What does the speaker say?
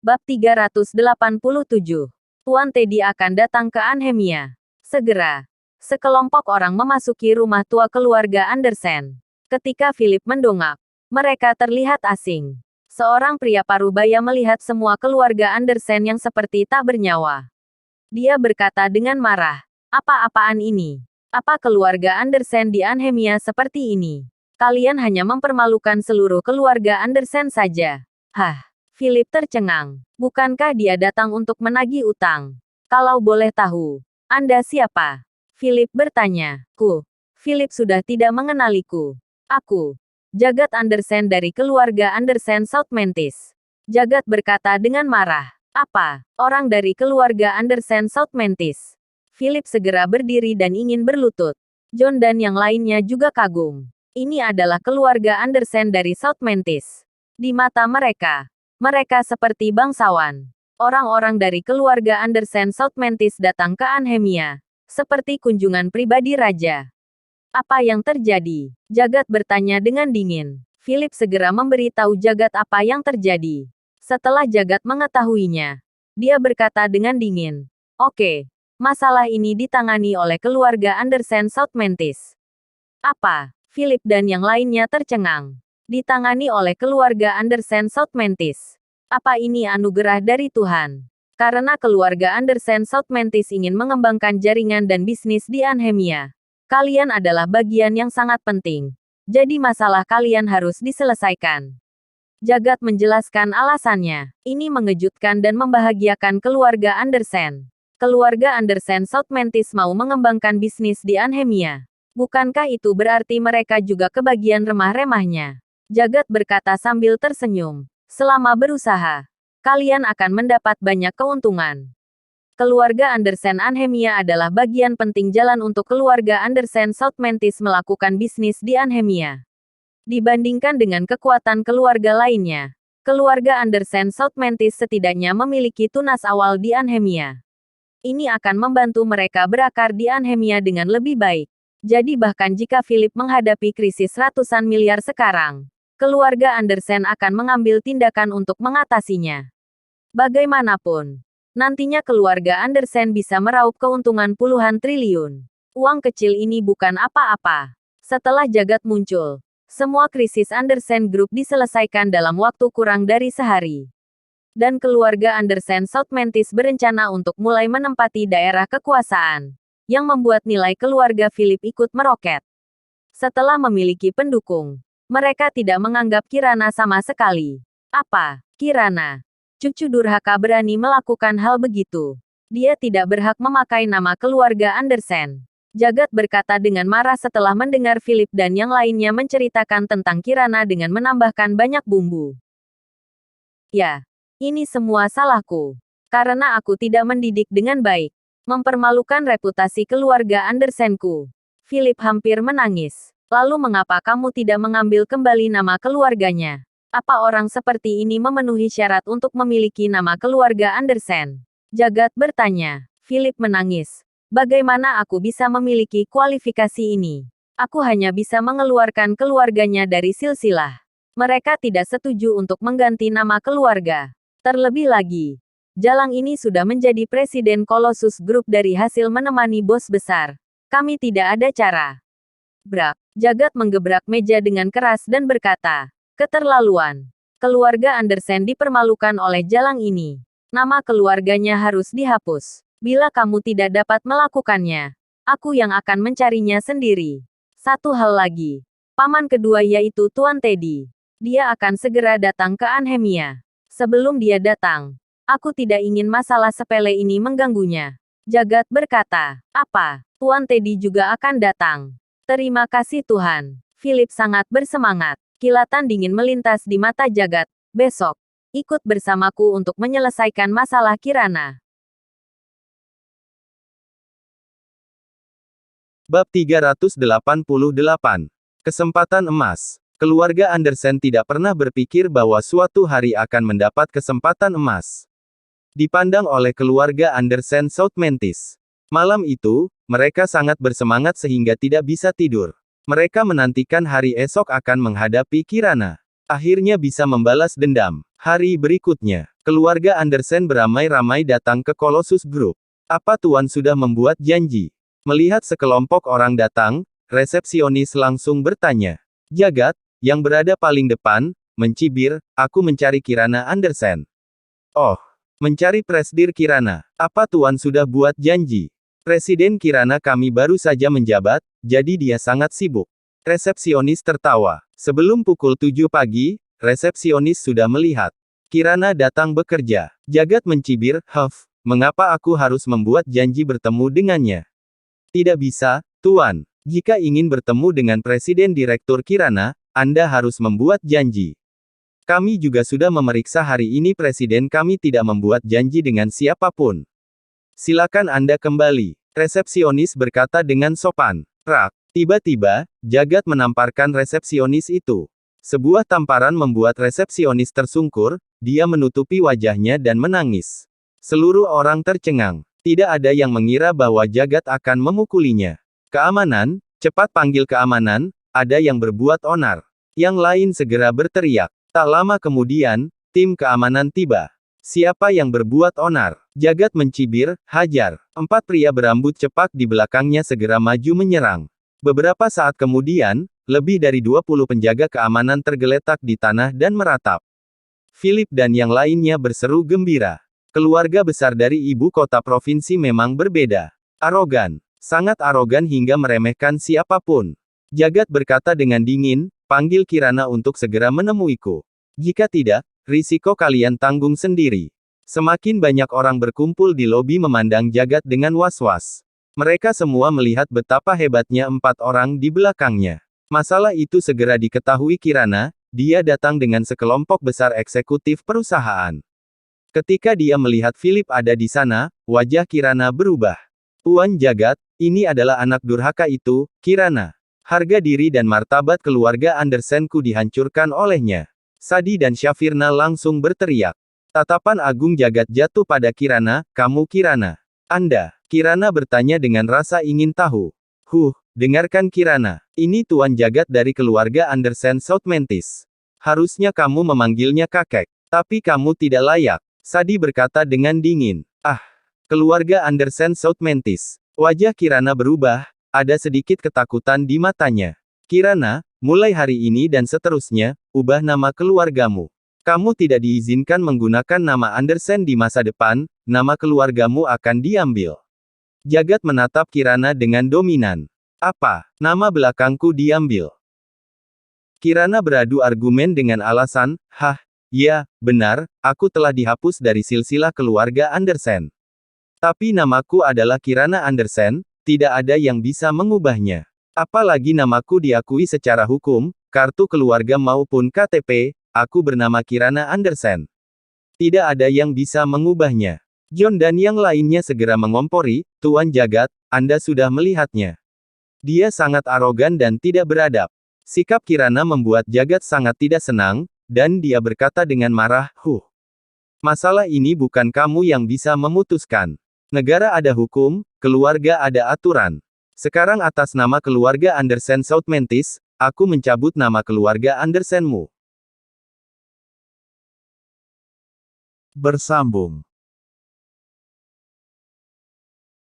Bab 387. Tuan Teddy akan datang ke Anhemia. Segera. Sekelompok orang memasuki rumah tua keluarga Andersen. Ketika Philip mendongak, mereka terlihat asing. Seorang pria parubaya melihat semua keluarga Andersen yang seperti tak bernyawa. Dia berkata dengan marah, "Apa-apaan ini? Apa keluarga Andersen di Anhemia seperti ini? Kalian hanya mempermalukan seluruh keluarga Andersen saja." Hah? Philip tercengang. Bukankah dia datang untuk menagih utang? Kalau boleh tahu, Anda siapa? Philip bertanya. Philip sudah tidak mengenaliku. Aku, Jagat Andersen dari keluarga Andersen South Mantis. Jagat berkata dengan marah. Apa? Orang dari keluarga Andersen South Mantis. Philip segera berdiri dan ingin berlutut. John dan yang lainnya juga kagum. Ini adalah keluarga Andersen dari South Mantis. Di mata mereka, mereka seperti bangsawan. Orang-orang dari keluarga Andersen South Mantis datang ke Anhemia, seperti kunjungan pribadi raja. Apa yang terjadi? Jagat bertanya dengan dingin. Philip segera memberitahu Jagat apa yang terjadi. Setelah Jagat mengetahuinya, dia berkata dengan dingin, "Oke, masalah ini ditangani oleh keluarga Andersen South Mantis." Apa? Philip dan yang lainnya tercengang. Ditangani oleh keluarga Andersen South Mantis. Apa ini anugerah dari Tuhan? Karena keluarga Andersen South Mantis ingin mengembangkan jaringan dan bisnis di Anhemia. Kalian adalah bagian yang sangat penting. Jadi masalah kalian harus diselesaikan. Jagat menjelaskan alasannya. Ini mengejutkan dan membahagiakan keluarga Andersen. Keluarga Andersen South Mantis mau mengembangkan bisnis di Anhemia. Bukankah itu berarti mereka juga kebagian remah-remahnya? Jagat berkata sambil tersenyum. Selama berusaha, kalian akan mendapat banyak keuntungan. Keluarga Andersen Anhemia adalah bagian penting jalan untuk keluarga Andersen South Mantis melakukan bisnis di Anhemia. Dibandingkan dengan kekuatan keluarga lainnya, keluarga Andersen South Mantis setidaknya memiliki tunas awal di Anhemia. Ini akan membantu mereka berakar di Anhemia dengan lebih baik. Jadi bahkan jika Philip menghadapi krisis ratusan miliar sekarang, keluarga Andersen akan mengambil tindakan untuk mengatasinya. Bagaimanapun, nantinya keluarga Andersen bisa meraup keuntungan puluhan triliun. Uang kecil ini bukan apa-apa. Setelah Jagat muncul, semua krisis Andersen Group diselesaikan dalam waktu kurang dari sehari. Dan keluarga Andersen South Mantis berencana untuk mulai menempati daerah kekuasaan, yang membuat nilai keluarga Philip ikut meroket. Setelah memiliki pendukung, mereka tidak menganggap Kirana sama sekali. Apa? Kirana? Cucu durhaka berani melakukan hal begitu. Dia tidak berhak memakai nama keluarga Andersen. Jagat berkata dengan marah setelah mendengar Philip dan yang lainnya menceritakan tentang Kirana dengan menambahkan banyak bumbu. Ya, ini semua salahku. Karena aku tidak mendidik dengan baik. Mempermalukan reputasi keluarga Andersenku. Philip hampir menangis. Lalu mengapa kamu tidak mengambil kembali nama keluarganya? Apa orang seperti ini memenuhi syarat untuk memiliki nama keluarga Andersen? Jagat bertanya. Philip menangis. Bagaimana aku bisa memiliki kualifikasi ini? Aku hanya bisa mengeluarkan keluarganya dari silsilah. Mereka tidak setuju untuk mengganti nama keluarga. Terlebih lagi, Jalang ini sudah menjadi presiden Colossus Group dari hasil menemani bos besar. Kami tidak ada cara. Brak. Jagat menggebrak meja dengan keras dan berkata, "Keterlaluan. Keluarga Andersen dipermalukan oleh Jalang ini. Nama keluarganya harus dihapus. Bila kamu tidak dapat melakukannya, aku yang akan mencarinya sendiri." Satu hal lagi. Paman kedua yaitu Tuan Teddy. Dia akan segera datang ke Anhemia. Sebelum dia datang, aku tidak ingin masalah sepele ini mengganggunya. Jagat berkata, "Apa? Tuan Teddy juga akan datang?" Terima kasih Tuhan. Philip sangat bersemangat. Kilatan dingin melintas di mata Jagat. Besok, ikut bersamaku untuk menyelesaikan masalah Kirana. Bab 388. Kesempatan emas. Keluarga Andersen tidak pernah berpikir bahwa suatu hari akan mendapat kesempatan emas. Dipandang oleh keluarga Andersen South Mantis. Malam itu, mereka sangat bersemangat sehingga tidak bisa tidur. Mereka menantikan hari esok akan menghadapi Kirana. Akhirnya bisa membalas dendam. Hari berikutnya, keluarga Andersen beramai-ramai datang ke Colossus Group. Apa Tuan sudah membuat janji? Melihat sekelompok orang datang, resepsionis langsung bertanya. Jagat, yang berada paling depan, mencibir, aku mencari Kirana Andersen. Oh, mencari Presdir Kirana. Apa Tuan sudah buat janji? Presiden Kirana kami baru saja menjabat, jadi dia sangat sibuk. Resepsionis tertawa. Sebelum pukul 7 pagi, resepsionis sudah melihat Kirana datang bekerja. Jagat mencibir, "Huff, mengapa aku harus membuat janji bertemu dengannya?" Tidak bisa, Tuan. Jika ingin bertemu dengan Presiden Direktur Kirana, Anda harus membuat janji. Kami juga sudah memeriksa hari ini Presiden kami tidak membuat janji dengan siapapun. Silakan Anda kembali. Resepsionis berkata dengan sopan. Rak. Tiba-tiba, Jagat menamparkan resepsionis itu. Sebuah tamparan membuat resepsionis tersungkur, dia menutupi wajahnya dan menangis. Seluruh orang tercengang. Tidak ada yang mengira bahwa Jagat akan memukulinya. Keamanan, cepat panggil keamanan, ada yang berbuat onar. Yang lain segera berteriak. Tak lama kemudian, tim keamanan tiba. Siapa yang berbuat onar? Jagat mencibir, hajar. 4 pria berambut cepak di belakangnya segera maju menyerang. Beberapa saat kemudian, lebih dari 20 penjaga keamanan tergeletak di tanah dan meratap. Philip dan yang lainnya berseru gembira. Keluarga besar dari ibu kota provinsi memang berbeda. Arogan. Sangat arogan hingga meremehkan siapapun. Jagat berkata dengan dingin, panggil Kirana untuk segera menemuiku. Jika tidak, risiko kalian tanggung sendiri. Semakin banyak orang berkumpul di lobi memandang Jagat dengan was-was. Mereka semua melihat betapa hebatnya 4 orang di belakangnya. Masalah itu segera diketahui Kirana, dia datang dengan sekelompok besar eksekutif perusahaan. Ketika dia melihat Philip ada di sana, wajah Kirana berubah. Tuan Jagat, ini adalah anak durhaka itu, Kirana. Harga diri dan martabat keluarga Andersenku dihancurkan olehnya. Sadi dan Syafirna langsung berteriak. Tatapan agung Jagat jatuh pada Kirana, kamu Kirana. Anda. Kirana bertanya dengan rasa ingin tahu. Dengarkan Kirana. Ini Tuan Jagat dari keluarga Andersen Southmentis. Harusnya kamu memanggilnya kakek. Tapi kamu tidak layak. Sadi berkata dengan dingin. Keluarga Andersen Southmentis. Wajah Kirana berubah, ada sedikit ketakutan di matanya. Kirana, mulai hari ini dan seterusnya, ubah nama keluargamu. Kamu tidak diizinkan menggunakan nama Andersen di masa depan, nama keluargamu akan diambil. Jagat menatap Kirana dengan dominan. Apa? Nama belakangku diambil. Kirana beradu argumen dengan alasan, ya, benar, aku telah dihapus dari silsilah keluarga Andersen. Tapi namaku adalah Kirana Andersen, tidak ada yang bisa mengubahnya. Apalagi namaku diakui secara hukum, kartu keluarga maupun KTP, aku bernama Kirana Andersen. Tidak ada yang bisa mengubahnya. John dan yang lainnya segera mengompori, Tuan Jagat, Anda sudah melihatnya. Dia sangat arogan dan tidak beradab. Sikap Kirana membuat Jagat sangat tidak senang, dan dia berkata dengan marah, masalah ini bukan kamu yang bisa memutuskan. Negara ada hukum, keluarga ada aturan. Sekarang atas nama keluarga Andersen Southmentis, aku mencabut nama keluarga Andersenmu. Bersambung.